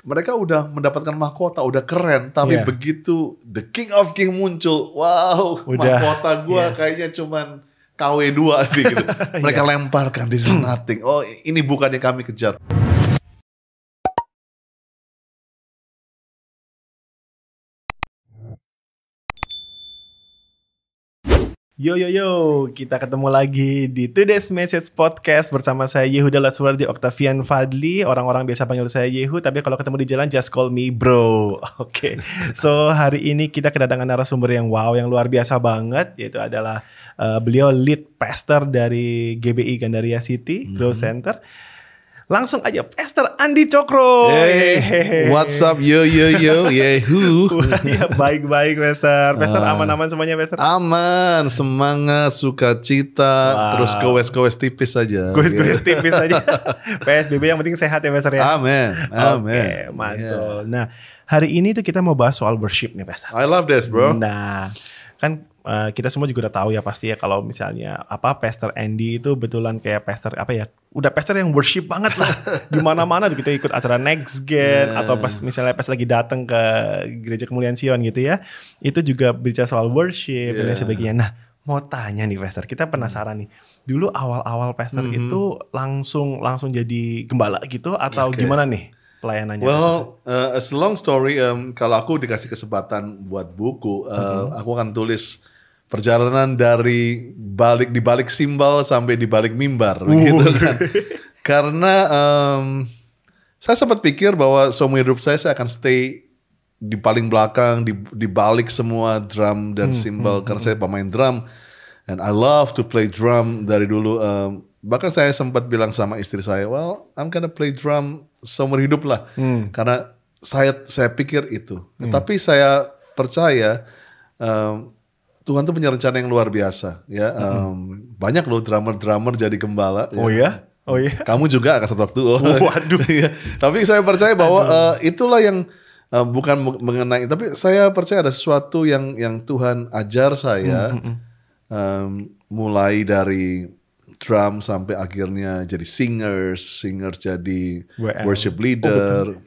mereka udah mendapatkan mahkota, udah keren, tapi Iya. begitu The King of King muncul, wow, Udah, mahkota gue yes. kayaknya cuman KW2 nih gitu. Mereka lemparkan, this is nothing. Oh, ini bukan yang kami kejar. Yo, kita ketemu lagi di Today's Message Podcast bersama saya Yehuda Laswardi Octavian Fadli. Orang-orang biasa panggil saya Yehu, tapi kalau ketemu di jalan just call me bro. Oke. So hari ini kita kedatangan narasumber yang wow, yang luar biasa banget, yaitu adalah beliau lead pastor dari GBI Gandaria City Growth Center. Langsung aja, Pastor Andi Cokro. Hey, what's up, yo, Yehu. Ya, baik-baik, Pastor. Pastor aman-aman semuanya, Pastor? Aman, semangat, sukacita, terus gowes-gowes tipis aja. Gowes-gowes tipis aja. PSBB yang penting sehat ya, Pastor ya? Amin. Oke, mantul. Yeah. Nah, hari ini tuh kita mau bahas soal worship nih, Pastor. I love this, bro. Nah, kan kita semua juga udah tahu ya pasti ya kalau misalnya Pastor Andy itu betulan kayak pastor udah pastor yang worship banget lah di mana-mana kita ikut acara Next Gen atau pas misalnya pas lagi datang ke Gereja Kemuliaan Sion gitu ya, itu juga bicara soal worship dan lain sebagainya. Nah, mau tanya nih Pastor, kita penasaran nih, dulu awal-awal pastor itu langsung jadi gembala gitu atau gimana nih pelayanannya? Well, as a long story, kalau aku dikasih kesempatan buat buku, aku akan tulis perjalanan dari di balik simbal sampai di balik mimbar, gitu kan. Karena saya sempat pikir bahwa seumur hidup saya akan stay di paling belakang, di balik semua drum dan simbal, karena saya pemain drum, and I love to play drum dari dulu. Bahkan saya sempat bilang sama istri saya, well, I'm gonna play drum seumur hidup lah, karena saya pikir itu. Tapi saya percaya Tuhan tuh punya rencana yang luar biasa, ya. Banyak loh drummer jadi gembala. Oh ya? Oh ya. Kamu juga akan satu waktu. Waduh. Ya. Tapi saya percaya bahwa itulah yang bukan mengenai, tapi saya percaya ada sesuatu yang Tuhan ajar saya, mulai dari drum sampai akhirnya jadi singers jadi worship leader,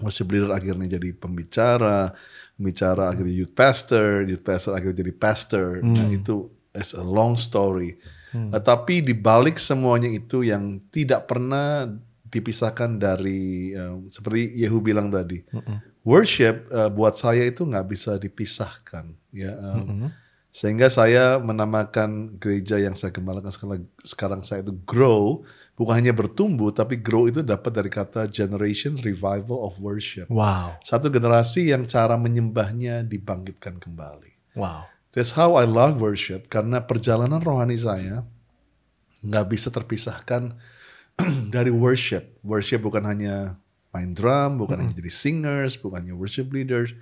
worship leader akhirnya jadi pembicara akhirnya youth pastor akhirnya jadi pastor. Nah, itu is a long story. Tapi di balik semuanya itu yang tidak pernah dipisahkan dari seperti Yehu bilang tadi, worship buat saya itu nggak bisa dipisahkan, ya. Sehingga saya menamakan gereja yang saya gembalakan sekarang saya itu Grow, bukan hanya bertumbuh, tapi grow itu dapat dari kata Generation Revival of Worship. Wow. Satu generasi yang cara menyembahnya dibangkitkan kembali. Wow. That's how I love worship, karena perjalanan rohani saya nggak bisa terpisahkan dari worship. Worship bukan hanya main drum, bukan hanya jadi singers, bukan hanya worship leaders,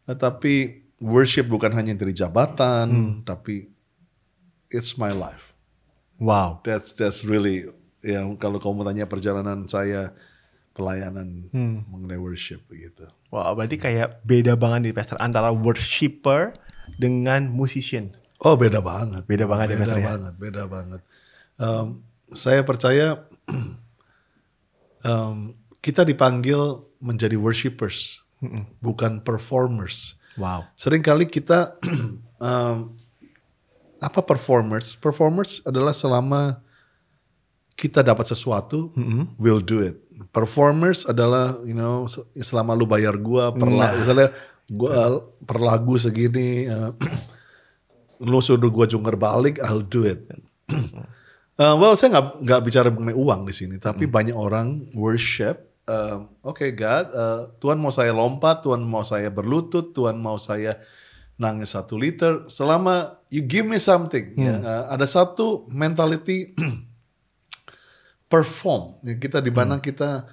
tapi worship bukan hanya dari jabatan, tapi it's my life. Wow. That's really, ya, kalau kamu tanya perjalanan saya pelayanan mengenai worship begitu. Wow, berarti kayak beda banget nih Pastor antara worshiper dengan musician. Oh, beda banget. Beda banget ya Pastor ya. Beda banget. Saya percaya kita dipanggil menjadi worshipers, bukan performers. Wow. Seringkali kita performers? Performers adalah selama kita dapat sesuatu, we'll do it. Performers adalah, selama lu bayar gua misalnya gua per lagu segini, lu suruh gua jungkir balik, I'll do it. Well, saya nggak bicara mengenai uang di sini, tapi banyak orang worship. Okay, God, Tuhan mau saya lompat, Tuhan mau saya berlutut, Tuhan mau saya nangis 1 liter. Selama you give me something, ada satu mentality perform. Kita di mana kita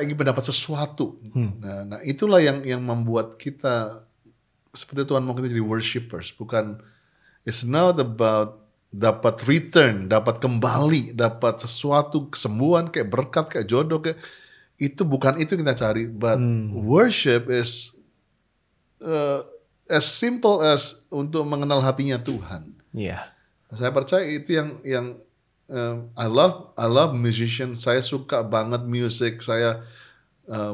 ingin mendapat sesuatu. Nah, itulah yang membuat kita seperti Tuhan mau kita jadi worshipers. Bukan, it's not about dapat return, dapat kembali, dapat sesuatu, kesembuhan, kayak berkat, kayak jodoh, kayak itu bukan itu yang kita cari, but worship is as simple as untuk mengenal hatinya Tuhan. Iya. Saya percaya itu yang I love musician. Saya suka banget music. Saya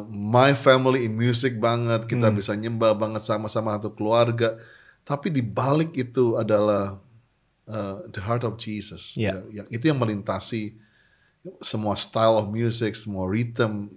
my family in music banget, kita bisa nyembah banget sama-sama satu keluarga. Tapi di balik itu adalah the heart of Jesus. Yeah. Itu yang melintasi semua style of music, semua rhythm,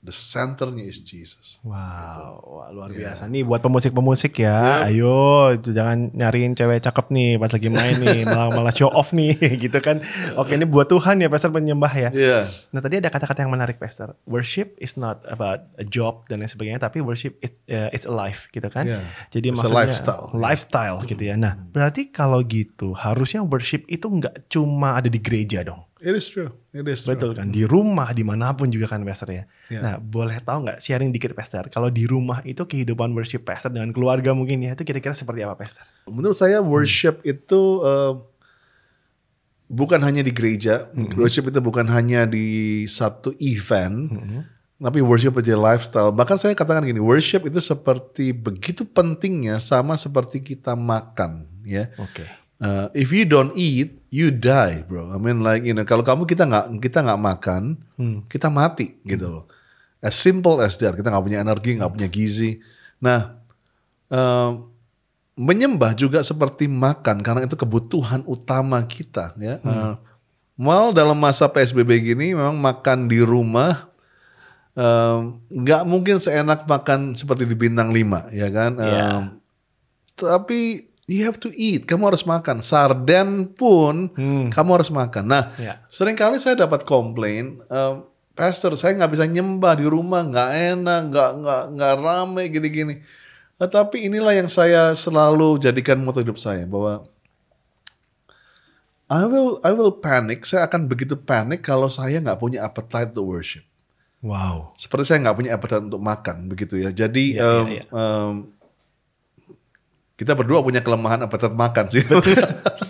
the centernya is Jesus. Wow, wah, luar biasa nih buat pemusik-pemusik ya. Ayo, jangan nyariin cewek cakep nih pas lagi main nih, malah show off nih, gitu kan. Oke, ini buat Tuhan ya, Pastor, penyembah ya. Yeah. Nah, tadi ada kata-kata yang menarik, Pastor. Worship is not about a job dan lain sebagainya, tapi worship it's a life, gitu kan. Yeah. Jadi It's maksudnya a lifestyle gitu ya. Nah, berarti kalau gitu harusnya worship itu nggak cuma ada di gereja dong. It is true. Betul kan, di rumah dimanapun juga kan, Pastor ya. Yeah. Nah, boleh tahu nggak sharing dikit, Pastor, kalau di rumah itu kehidupan worship Pastor dengan keluarga mungkin ya, itu kira-kira seperti apa, Pastor? Menurut saya worship itu bukan hanya di gereja, worship itu bukan hanya di satu event, tapi worship aja lifestyle. Bahkan saya katakan gini, worship itu seperti begitu pentingnya sama seperti kita makan, ya. Oke. If you don't eat, you die, bro. I mean, like, you know, kalau kita nggak makan, kita mati, gitu loh. As simple as that. Kita nggak punya energi, nggak punya gizi. Nah, menyembah juga seperti makan, karena itu kebutuhan utama kita, ya. Well, dalam masa PSBB gini, memang makan di rumah nggak mungkin seenak makan seperti di Bintang 5, ya kan? Tapi you have to eat, kamu harus makan. Sarden pun kamu harus makan. Nah, seringkali saya dapat komplain, Pastor, saya nggak bisa nyembah di rumah, nggak enak, nggak rame, gini-gini. Tapi inilah yang saya selalu jadikan moto hidup saya, bahwa I will panic. Saya akan begitu panik kalau saya nggak punya appetite to worship. Wow. Seperti saya nggak punya appetite untuk makan, begitu ya. Jadi kita berdua punya kelemahan appetite makan sih.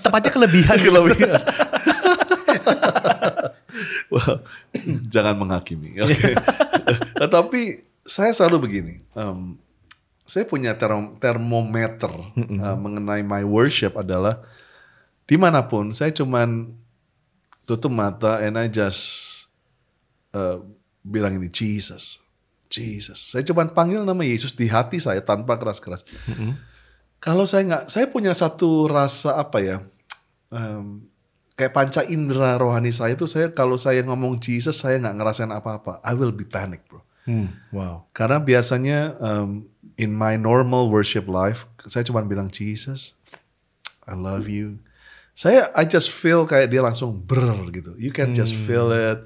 Tepatnya kelebihan. Wow, jangan menghakimi. Okay. Tapi saya selalu begini. Saya punya termometer mengenai my worship adalah dimanapun saya cuman tutup mata and I just bilang ini Jesus. Saya cuman panggil nama Yesus di hati saya tanpa keras-keras. Kalau saya punya satu rasa apa ya, kayak panca indera rohani saya tuh, kalau saya ngomong Jesus saya nggak ngerasain apa-apa. I will be panic, bro. Wow. Karena biasanya in my normal worship life saya cuma bilang Jesus, I love you. I just feel kayak dia langsung brr gitu. You can just feel it.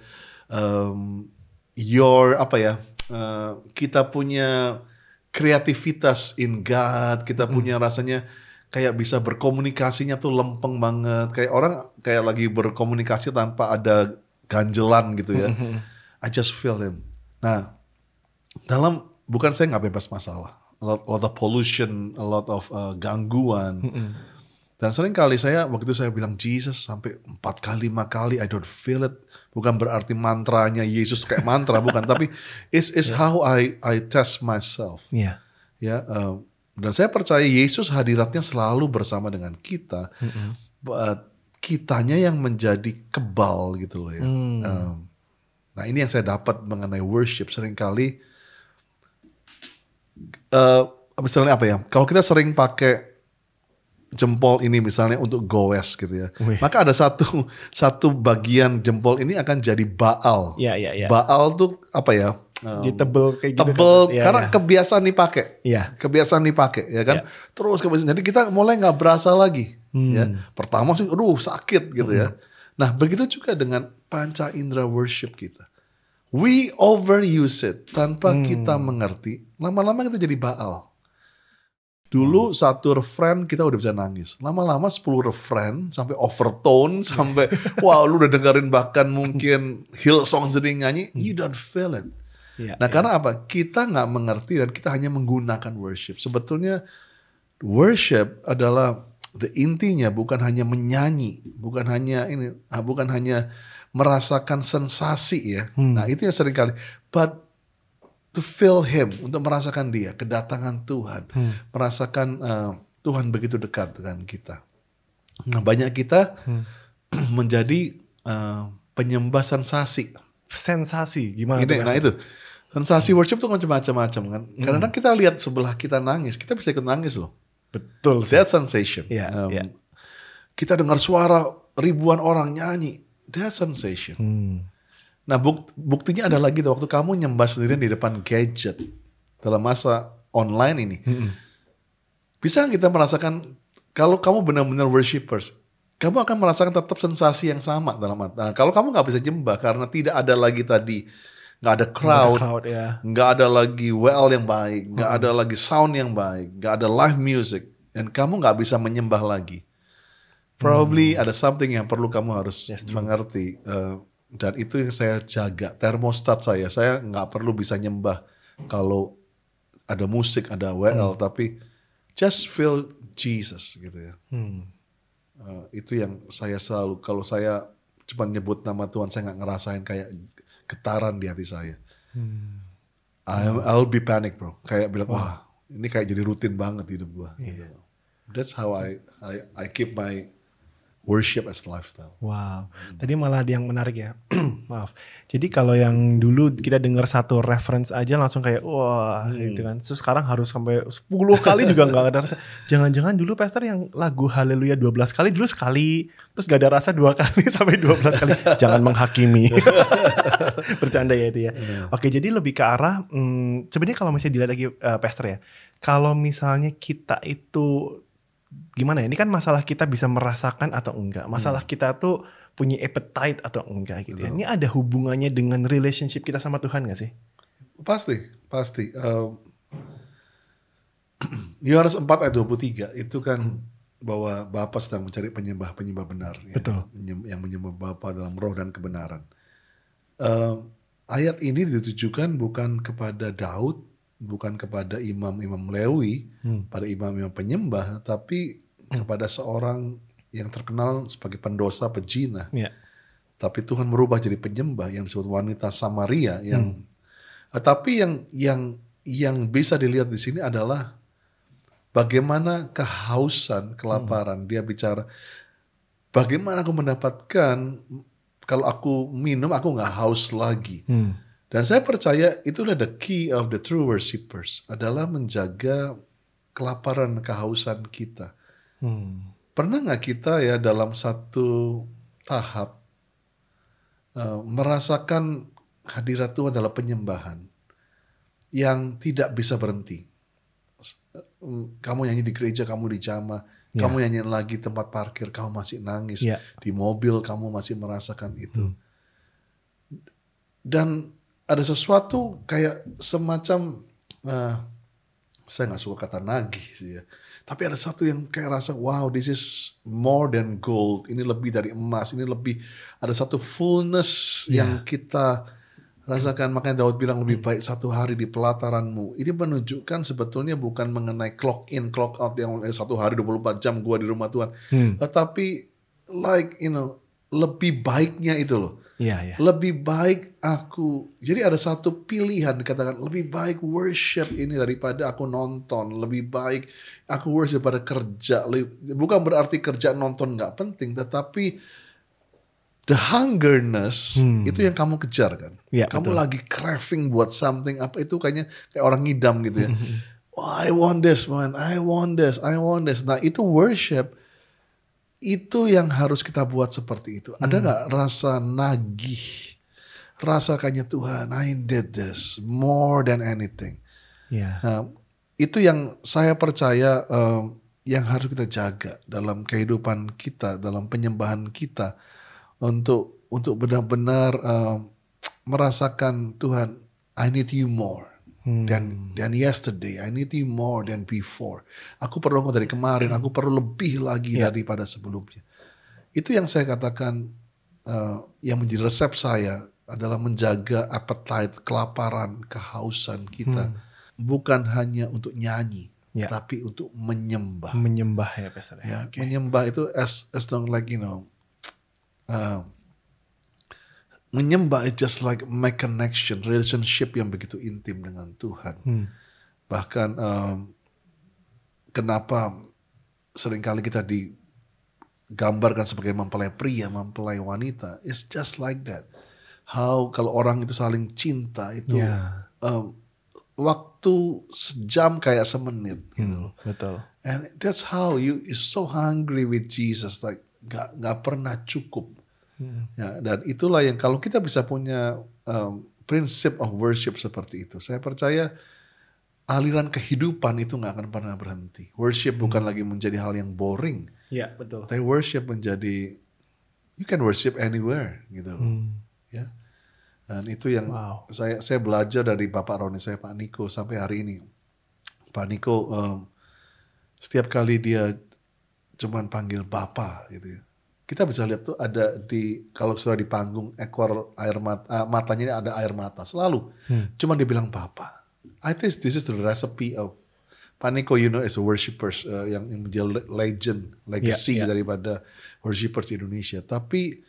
Kita punya kreativitas in God, kita punya rasanya kayak bisa berkomunikasinya tuh lempeng banget. Kayak orang kayak lagi berkomunikasi tanpa ada ganjelan gitu ya. I just feel him. Nah, bukan saya nggak bebas masalah. A lot of pollution, a lot of gangguan. Dan sering kali waktu itu saya bilang Jesus sampai 4 kali, 5 kali, I don't feel it. Bukan berarti mantranya Yesus kayak mantra, bukan. Tapi it's how I test myself. Yeah. Ya, dan saya percaya Yesus hadiratnya selalu bersama dengan kita. But kitanya yang menjadi kebal gitu loh ya. Nah, ini yang saya dapat mengenai worship. Seringkali, misalnya apa ya? Kalau kita sering pakai jempol ini misalnya untuk goes gitu ya. Maka ada satu bagian jempol ini akan jadi Baal. Iya. Baal tuh apa ya? Jadi tebel kayak gitu. Tebel kan? karena kebiasaan dipakai. Iya. Kebiasaan dipakai ya kan. Terus kebiasaan. Jadi kita mulai nggak berasa lagi. Ya. Pertama sih sakit gitu ya. Nah, begitu juga dengan panca indera worship kita. We overuse it tanpa kita mengerti. Lama-lama kita jadi Baal. Dulu satu refrain kita udah bisa nangis. Lama-lama 10 refrain sampai overtone, sampai wow, lu udah dengerin bahkan mungkin Hillsong sering nyanyi, you don't feel it. Nah, karena apa? Kita nggak mengerti dan kita hanya menggunakan worship. Sebetulnya worship adalah intinya bukan hanya menyanyi, bukan hanya merasakan sensasi ya. Nah, itu yang sering kali. But to feel him, untuk merasakan dia, kedatangan Tuhan, merasakan Tuhan begitu dekat dengan kita. Nah, banyak kita menjadi penyembah sensasi. Sensasi gimana? Nah itu, Sensasi worship tuh macam-macam kan. Kadang-kadang kita lihat sebelah kita nangis, kita bisa ikut nangis loh. Betul. That sensation. Iya, iya. Kita dengar suara ribuan orang nyanyi, that sensation. Nah buktinya ada lagi tuh, waktu kamu nyembah sendirian di depan gadget dalam masa online ini. Bisa kita merasakan, kalau kamu benar-benar worshipers, kamu akan merasakan tetap sensasi yang sama dalam hati. Nah, kalau kamu nggak bisa nyembah karena tidak ada lagi tadi, nggak ada crowd, nggak ada lagi WL yang baik, nggak ada lagi sound yang baik, nggak ada live music, dan kamu nggak bisa menyembah lagi. Probably ada something yang perlu kamu harus mengerti. Dan itu yang saya jaga, termostat saya nggak perlu bisa nyembah kalau ada musik, ada WL, tapi just feel Jesus gitu ya. Itu yang saya selalu, kalau saya cuma nyebut nama Tuhan, saya nggak ngerasain kayak getaran di hati saya. I'll be panic bro, kayak bilang wah ini kayak jadi rutin banget hidup gua. Gitu. That's how I keep my worship as lifestyle. Wow. Tadi malah ada yang menarik ya. Maaf. Jadi kalau yang dulu kita dengar satu reference aja langsung kayak wah gitu kan. Terus sekarang harus sampai 10 kali juga gak ada rasa. Jangan-jangan dulu pastor yang lagu Haleluya 12 kali dulu sekali. Terus gak ada rasa 2 kali sampai 12 kali. Jangan menghakimi. Bercanda ya itu ya. Oke, jadi lebih ke arah sebenarnya kalau misalnya dilihat lagi pastor ya. Kalau misalnya kita itu gimana ya, ini kan masalah kita bisa merasakan atau enggak, masalah kita tuh punya appetite atau enggak gitu ya. Ini ada hubungannya dengan relationship kita sama Tuhan gak sih? Pasti. Yohanes 4 ayat 23 itu kan bahwa Bapa sedang mencari penyembah benar. Betul. Yang menyembah Bapa dalam roh dan kebenaran. Ayat ini ditujukan bukan kepada Daud, bukan kepada imam-imam Lewi, pada imam-imam penyembah, tapi kepada seorang yang terkenal sebagai pendosa, pejina. Tapi Tuhan merubah jadi penyembah yang disebut wanita Samaria. Tapi yang bisa dilihat di sini adalah bagaimana kehausan, kelaparan. Dia bicara bagaimana aku mendapatkan, kalau aku minum aku nggak haus lagi. Dan saya percaya itulah the key of the true worshippers, adalah menjaga kelaparan, kehausan kita. Pernah nggak kita ya dalam satu tahap merasakan hadirat Tuhan dalam penyembahan yang tidak bisa berhenti? Kamu nyanyi di gereja, kamu di jamaah, kamu nyanyi lagi tempat parkir, kamu masih nangis, di mobil kamu masih merasakan itu. Dan ada sesuatu kayak semacam, saya nggak suka kata nagih sih ya, tapi ada satu yang kayak rasa, wow, this is more than gold. Ini lebih dari emas. Ini lebih, ada satu fullness yang kita rasakan. Makanya Daud bilang lebih baik satu hari di pelataranmu. Ini menunjukkan sebetulnya bukan mengenai clock in, clock out yang satu hari 24 jam gua di rumah Tuhan. Tetapi like, lebih baiknya itu loh. Lebih baik aku, jadi ada satu pilihan dikatakan lebih baik worship ini daripada aku nonton, lebih baik aku worship daripada kerja. Bukan berarti kerja nonton nggak penting, tetapi the hungerness itu yang kamu kejar kan. Kamu lagi craving buat something, apa itu kayak orang ngidam gitu ya. Oh, I want this man, I want this. Nah itu worship. Itu yang harus kita buat seperti itu. Ada gak rasa nagih? Rasa kayaknya Tuhan, I did this more than anything. Nah, itu yang saya percaya yang harus kita jaga dalam kehidupan kita, dalam penyembahan kita. Untuk benar-benar merasakan Tuhan, I need you more. Dan yesterday, I need you more than before. Aku perlu engkau dari kemarin, aku perlu lebih lagi daripada sebelumnya. Itu yang saya katakan, yang menjadi resep saya adalah menjaga appetite, kelaparan, kehausan kita. Bukan hanya untuk nyanyi, tapi untuk menyembah. Menyembah ya Pastor. Menyembah itu as long like menyembah is just like make connection, relationship yang begitu intim dengan Tuhan. Bahkan kenapa seringkali kita digambarkan sebagai mempelai pria, mempelai wanita, it's just like that. How kalau orang itu saling cinta itu waktu sejam kayak semenit gitu. Betul. And that's how you is so hungry with Jesus, like nggak pernah cukup. Ya, dan itulah yang kalau kita bisa punya prinsip of worship seperti itu, saya percaya aliran kehidupan itu nggak akan pernah berhenti. Worship bukan lagi menjadi hal yang boring. Iya, betul. Tapi worship menjadi, you can worship anywhere gitu. Ya. Dan itu yang saya belajar dari Bapak Roni saya, Pak Niko, sampai hari ini. Pak Niko setiap kali dia cuman panggil Bapak gitu ya. Kita bisa lihat tuh ada kalau sudah di panggung ekor air mata, matanya ini ada air mata selalu. Cuman dia bilang Bapak. I think this is the recipe of Pak Niko, you know, as a worshippers yang menjadi legacy daripada worshippers di Indonesia. Tapi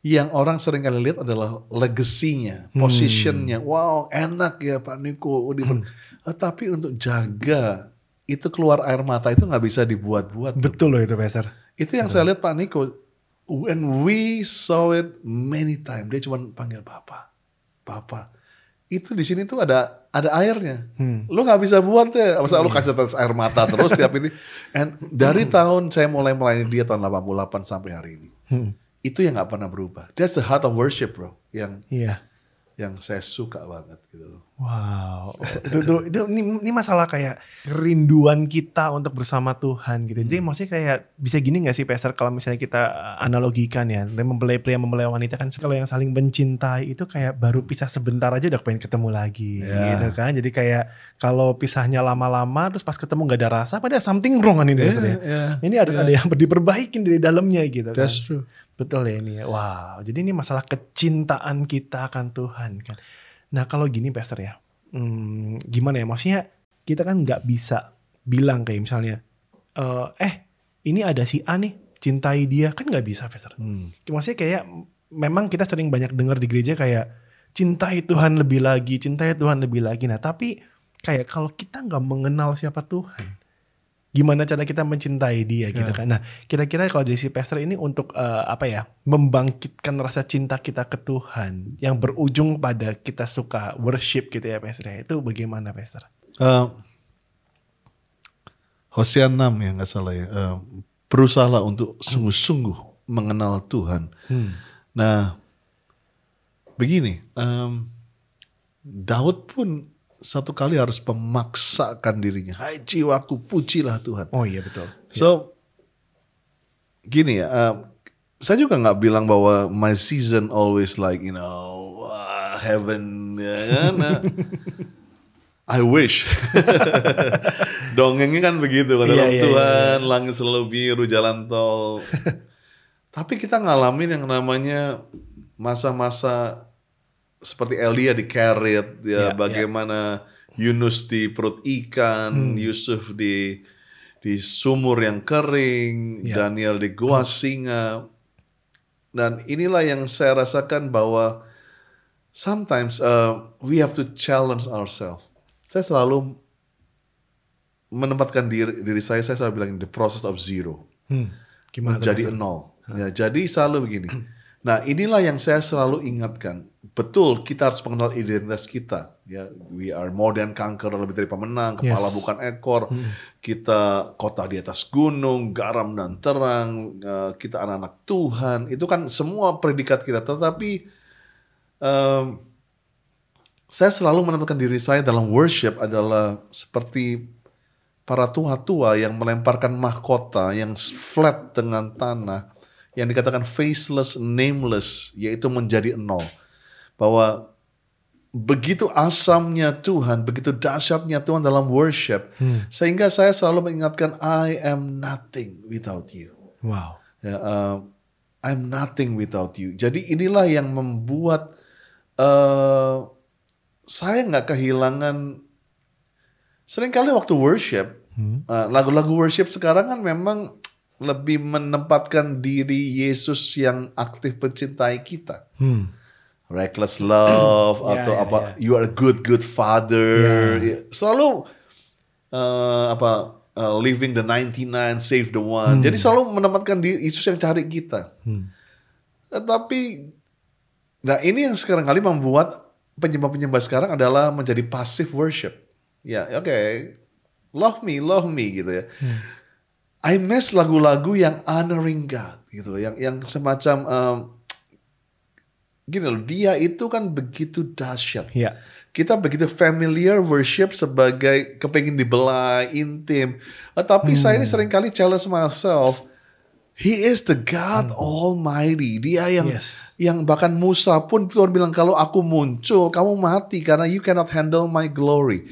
yang orang sering kali lihat adalah legasinya, positionnya. Wow, enak ya Pak Niko. Tapi untuk jaga itu keluar air mata itu nggak bisa dibuat-buat. Betul loh itu, Pastor. Itu yang saya lihat Pak Niko. When we saw it many times, dia cuma panggil Papa. Itu di sini tuh ada airnya. Lu nggak bisa buat ya. Masa lu kasih tetes air mata terus tiap ini. And dari tahun saya mulai melayani dia tahun 88 sampai hari ini. Itu yang nggak pernah berubah. That's the heart of worship, bro. Yang saya suka banget gitu loh. Wow, ini masalah kayak kerinduan kita untuk bersama Tuhan gitu. Jadi maksudnya kayak bisa gini nggak sih, Pastor, kalau misalnya kita analogikan ya, mempelai pria mempelai wanita kan, kalau yang saling mencintai itu kayak baru pisah sebentar aja udah pengen ketemu lagi, gitu kan. Jadi kayak kalau pisahnya lama-lama terus pas ketemu nggak ada rasa, padahal something wrong kan ini, Pastor ya. Ini harus ada yang diperbaikin dari dalamnya gitu kan. That's true. Betul ya ini ya. Wow, jadi ini masalah kecintaan kita akan Tuhan kan. Nah kalau gini, Pastor ya, gimana ya, maksudnya kita kan nggak bisa bilang kayak misalnya, ini ada si A nih, cintai dia, kan nggak bisa, Pastor. Maksudnya kayak memang kita sering banyak dengar di gereja kayak cintai Tuhan lebih lagi, cintai Tuhan lebih lagi. Nah tapi kayak kalau kita nggak mengenal siapa Tuhan, gimana cara kita mencintai dia gitu kan. Nah kira-kira kalau dari si Pastor ini untuk membangkitkan rasa cinta kita ke Tuhan yang berujung pada kita suka worship gitu ya, Pastor, itu bagaimana, Pastor? Hosea 6 ya nggak salah ya. Berusahalah untuk sungguh-sungguh mengenal Tuhan. Nah begini, Daud pun satu kali harus memaksakan dirinya. Hai jiwaku, pujilah Tuhan. Oh iya betul. So gini ya, saya juga nggak bilang bahwa my season always like heaven ya kan. I wish. Dongengnya kan begitu, kata Tuhan, langit selalu biru, jalan tol. Tapi kita ngalamin yang namanya masa-masa seperti Elia di Kerit, bagaimana Yunus di perut ikan, Yusuf di sumur yang kering, Daniel di gua singa. Dan inilah yang saya rasakan bahwa sometimes we have to challenge ourselves. Saya selalu menempatkan diri saya selalu bilang the process of zero. Menjadi nol. Ya, jadi selalu begini. Nah inilah yang saya selalu ingatkan. Betul, kita harus mengenal identitas kita. Ya, we are more than conqueror, lebih dari pemenang, kepala bukan ekor. Kita kota di atas gunung, garam dan terang. Kita anak-anak Tuhan. Itu kan semua predikat kita. Tetapi saya selalu menempatkan diri saya dalam worship adalah seperti para tua-tua yang melemparkan mahkota yang flat dengan tanah, yang dikatakan faceless, nameless, yaitu menjadi nol. Bahwa begitu asamnya Tuhan, begitu dahsyatnya Tuhan dalam worship, sehingga saya selalu mengingatkan, I am nothing without you. Wow. Ya, I'm nothing without you. Jadi inilah yang membuat saya nggak kehilangan. Seringkali waktu worship, lagu-lagu worship sekarang kan memang lebih menempatkan diri Yesus yang aktif mencintai kita. Reckless love atau you are a good father. Selalu leaving the 99, save the one. Jadi selalu menempatkan diri Yesus yang cari kita. Tapi nah ini yang sekarang kali membuat penyembah-penyembah sekarang adalah menjadi passive worship. Ya, oke. Love me gitu ya. I miss lagu-lagu yang honoring God gitu loh, yang semacam gini loh, dia itu kan begitu dahsyat. Iya. Kita begitu familiar worship sebagai kepengin dibelai, intim. Tapi saya ini seringkali challenge myself. He is the God Almighty. Dia yang bahkan Musa pun Tuhan bilang, kalau aku muncul, kamu mati karena you cannot handle my glory.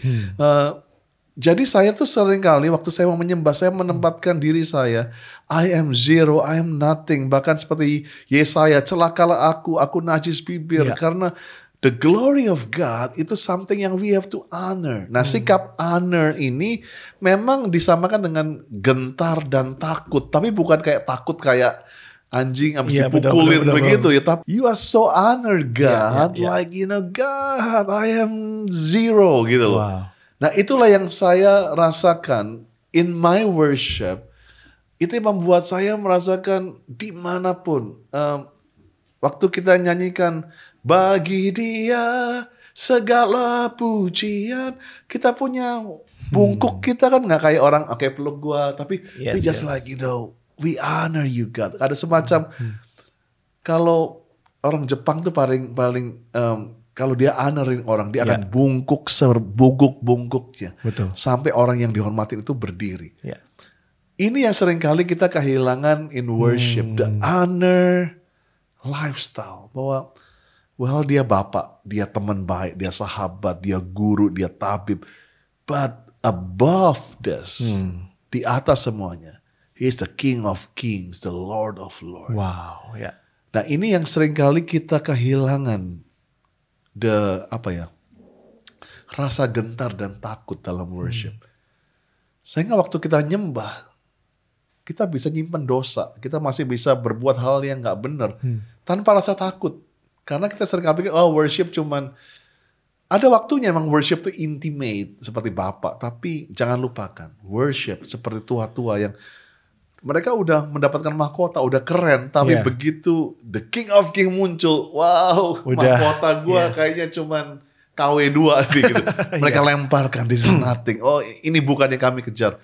Jadi saya tuh seringkali waktu saya mau menyembah, saya menempatkan diri saya, I am zero, I am nothing. Bahkan seperti Yesaya, celakalah aku najis bibir. Karena the glory of God itu something yang we have to honor. Nah, sikap honor ini memang disamakan dengan gentar dan takut. Tapi bukan kayak takut kayak anjing habis dipukulin begitu ya. Tapi you are so honored God. Like, you know, God, I am zero gitu loh. Wow. Nah, itulah yang saya rasakan in my worship. Itu yang membuat saya merasakan dimanapun. Waktu kita nyanyikan, bagi dia segala pujian. Kita punya bungkuk kita kan gak kayak orang, oke, peluk gua. Tapi we just like, you know, we honor you God. Ada semacam, kalau orang Jepang tuh paling kalau dia honoring orang, dia akan bungkuk sebungkuk-bungkuknya. Betul. Sampai orang yang dihormatin itu berdiri. Yeah. Ini yang seringkali kita kehilangan in worship. The honor lifestyle. Bahwa, well, dia bapak, dia teman baik, dia sahabat, dia guru, dia tabib. But above this, di atas semuanya, he is the King of Kings, the Lord of Lords. Wow, ya. Nah, ini yang seringkali kita kehilangan. Rasa gentar dan takut dalam worship. Sehingga waktu kita nyembah, kita bisa nyimpen dosa. Kita masih bisa berbuat hal yang gak benar. Tanpa rasa takut. Karena kita sering pikir, worship cuman, ada waktunya emang worship itu intimate, seperti Bapak. Tapi jangan lupakan, worship seperti tua-tua yang mereka udah mendapatkan mahkota, udah keren. Tapi begitu the King of King muncul, wow, mahkota gue kayaknya cuman KW2 nih gitu. Mereka lemparkan, this is nothing. Oh, ini bukan yang kami kejar.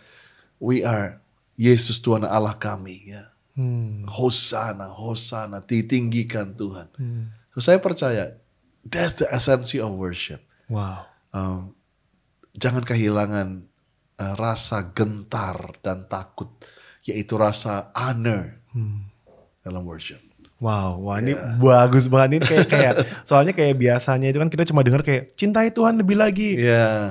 We are Yesus Tuhan Allah kami. Ya. Hosana, Hosana, ditinggikan Tuhan. So, saya percaya, that's the essence of worship. Wow. Jangan kehilangan rasa gentar dan takut. Yaitu rasa honor dalam worship. Wow, ini bagus banget ini kayak soalnya kayak biasanya itu kan kita cuma dengar kayak cintai Tuhan lebih lagi.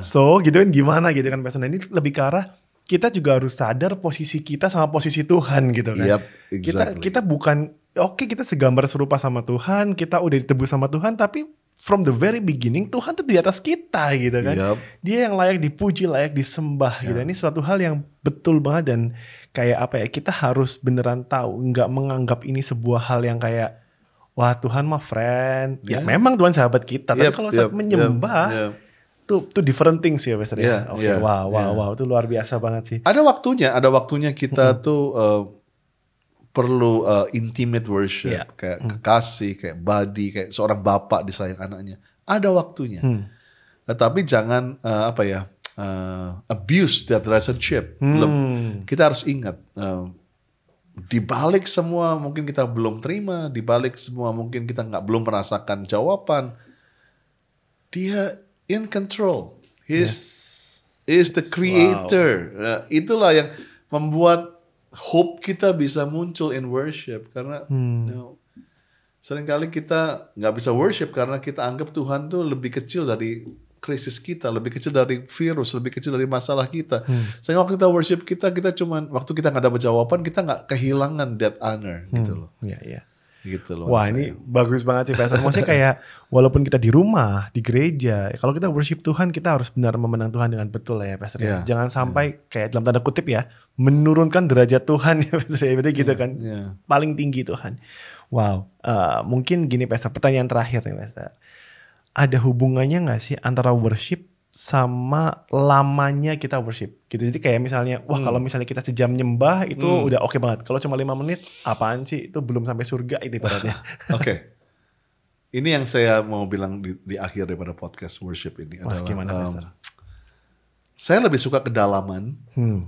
So gitu kan gimana gitu kan pesannya ini lebih ke arah kita juga harus sadar posisi kita sama posisi Tuhan gitu kan. Exactly. Kita bukan kita segambar serupa sama Tuhan, kita udah ditebus sama Tuhan, tapi from the very beginning Tuhan tuh di atas kita gitu kan. Dia yang layak dipuji, layak disembah gitu. Ini suatu hal yang betul banget dan kayak kita harus beneran tahu, nggak menganggap ini sebuah hal yang kayak wah Tuhan mah friend. Ya memang Tuhan sahabat kita, tapi kalau saat menyembah tuh different things ya Pastor ya. Wow, itu luar biasa banget sih. Ada waktunya kita tuh perlu intimate worship, kayak kekasih, kayak buddy, kayak seorang bapak disayang anaknya. Ada waktunya. Tapi jangan abuse that relationship. Kita harus ingat, di balik semua mungkin kita belum terima, di balik semua mungkin kita belum merasakan jawaban. Dia in control. He is the creator. Itulah yang membuat hope kita bisa muncul in worship. Karena seringkali kita nggak bisa worship karena kita anggap Tuhan tuh lebih kecil dari krisis kita, lebih kecil dari virus, lebih kecil dari masalah kita. Sehingga waktu kita worship kita cuman waktu kita nggak dapat jawaban, kita nggak kehilangan that honor gitu loh. Gitu loh. Wah ini bagus banget sih Pastor. Maksudnya kayak walaupun kita di rumah, di gereja, kalau kita worship Tuhan kita harus benar memenang Tuhan dengan betul ya Pastor. Jangan sampai kayak dalam tanda kutip ya menurunkan derajat Tuhan ya Pastor. Berarti gitu kan. Paling tinggi Tuhan. Wow. Mungkin gini Pastor, pertanyaan terakhir nih Pastor. Ada hubungannya gak sih antara worship sama lamanya kita worship gitu. Jadi kayak misalnya, kalau misalnya kita sejam nyembah itu udah oke banget. Kalau cuma 5 menit, apaan sih? Itu belum sampai surga itu ibaratnya. ini yang saya mau bilang di akhir daripada podcast worship ini adalah gimana, Pastor? saya lebih suka kedalaman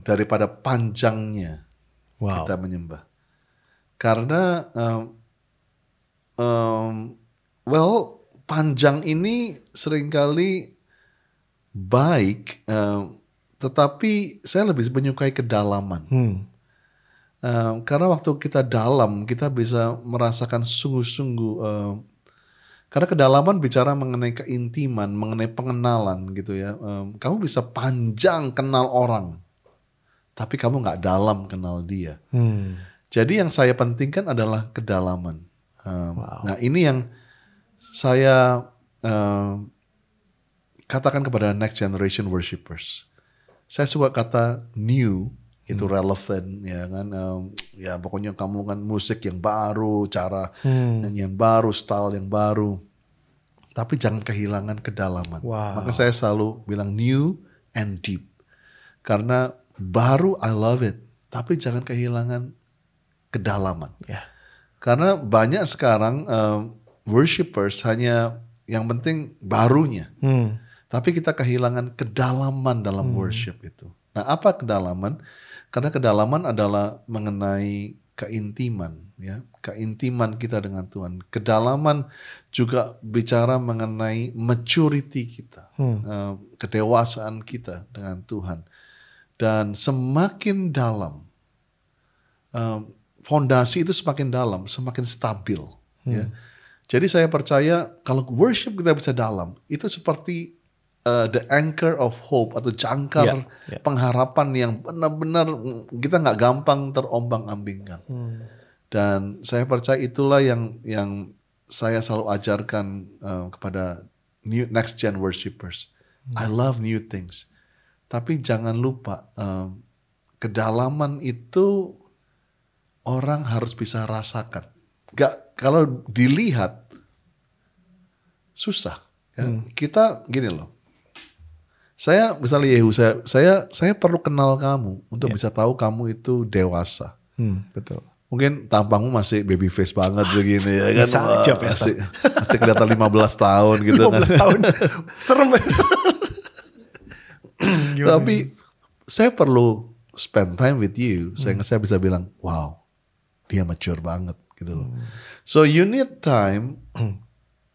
daripada panjangnya Wow. kita menyembah. Karena panjang ini seringkali baik, tetapi saya lebih menyukai kedalaman. Karena waktu kita dalam, kita bisa merasakan sungguh-sungguh. Karena kedalaman bicara mengenai keintiman, mengenai pengenalan gitu ya. Kamu bisa panjang kenal orang, tapi kamu nggak dalam kenal dia. Jadi yang saya pentingkan adalah kedalaman. Nah ini yang saya katakan kepada next generation worshipers. Saya suka kata new, itu relevan ya kan. Ya pokoknya kamu kan musik yang baru, cara nyanyi yang baru, style yang baru. Tapi jangan kehilangan kedalaman. Maka saya selalu bilang new and deep. Karena baru I love it, tapi jangan kehilangan kedalaman. Karena banyak sekarang worshipers hanya yang penting barunya. Tapi kita kehilangan kedalaman dalam worship itu. Nah, apa kedalaman? Karena kedalaman adalah mengenai keintiman, ya, keintiman kita dengan Tuhan. Kedalaman juga bicara mengenai maturity kita, kedewasaan kita dengan Tuhan. Dan semakin dalam, fondasi itu semakin dalam, semakin stabil. Ya. Jadi saya percaya kalau worship kita bisa dalam, itu seperti the anchor of hope atau jangkar pengharapan yang benar-benar kita nggak gampang terombang-ambingkan. Dan saya percaya itulah yang saya selalu ajarkan kepada next gen worshipers. I love new things, tapi jangan lupa kedalaman itu orang harus bisa rasakan. Kalau dilihat susah. Ya. Kita gini loh. Saya misalnya Yehu, saya perlu kenal kamu untuk bisa tahu kamu itu dewasa. Betul. Mungkin tampangmu masih baby face banget begini ya kan. Bisa aja, masih kelihatan 15 tahun gitu 15 kan. tahun. Serem. Tapi saya perlu spend time with you sehingga saya bisa bilang, wow, dia mature banget gitu loh. So you need time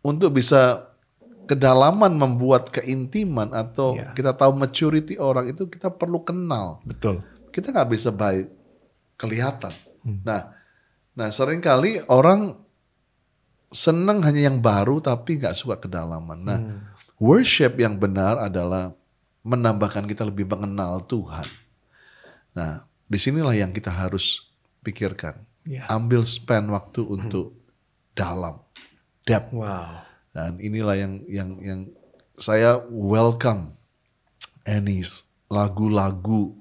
untuk bisa kedalaman membuat keintiman atau kita tahu maturity orang itu kita perlu kenal. Betul. Kita nggak bisa baik kelihatan. Nah seringkali orang senang hanya yang baru tapi nggak suka kedalaman. Nah worship yang benar adalah menambahkan kita lebih mengenal Tuhan. Nah disinilah yang kita harus pikirkan. Ambil spend waktu untuk dalam, depth. Wow. Dan inilah yang saya welcome Anis, lagu-lagu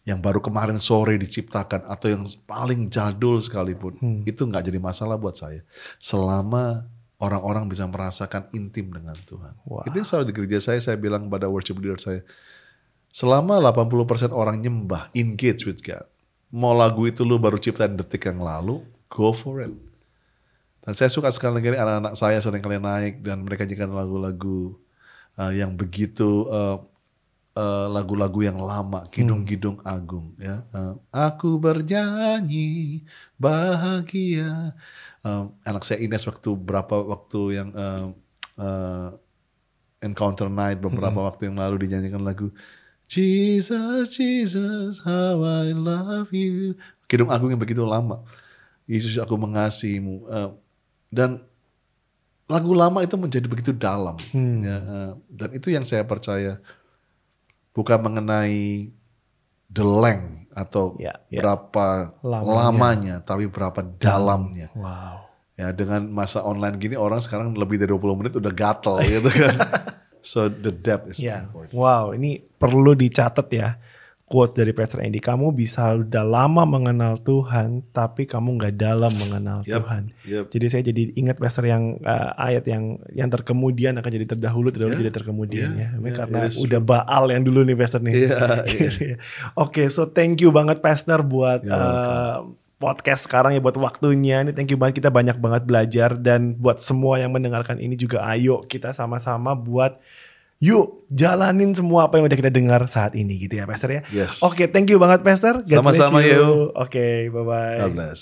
yang baru kemarin sore diciptakan atau yang paling jadul sekalipun itu nggak jadi masalah buat saya selama orang-orang bisa merasakan intim dengan Tuhan. Itu yang selalu di gereja saya bilang pada worship leader saya, selama 80% orang nyembah, engage with God, mau lagu itu lu baru ciptain detik yang lalu, go for it. Dan saya suka sekali anak-anak saya sering kali naik dan mereka nyanyikan lagu-lagu yang begitu lagu-lagu yang lama, Kidung-Kidung Agung. Ya. Aku bernyanyi bahagia. Anak saya Ines waktu yang Encounter Night beberapa waktu yang lalu dinyanyikan lagu Jesus, Jesus, how I love you. Kidung Agung yang begitu lama. Yesus aku mengasihimu. Dan lagu lama itu menjadi begitu dalam. Ya, dan itu yang saya percaya. Bukan mengenai the length atau berapa lamanya, tapi berapa dalamnya. Wow. Ya, dengan masa online gini orang sekarang lebih dari 20 menit udah gatel gitu kan. So the depth is important. Wow, ini perlu dicatat ya. Quotes dari Pastor Andy, kamu bisa udah lama mengenal Tuhan, tapi kamu nggak dalam mengenal Tuhan. Jadi saya jadi ingat Pastor yang ayat yang terkemudian akan jadi terdahulu jadi terkemudian ya. Karena udah Baal yang dulu nih Pastor nih. Oke, so thank you banget Pastor buat podcast sekarang ya, buat waktunya. Ini thank you banget, kita banyak banget belajar. Dan buat semua yang mendengarkan ini juga, ayo kita sama-sama buat yuk jalanin semua apa yang udah kita dengar saat ini gitu ya Pastor ya. Yes. Oke, thank you banget Pastor. God Sama-sama bless you. yuk. Oke, bye-bye. God bless.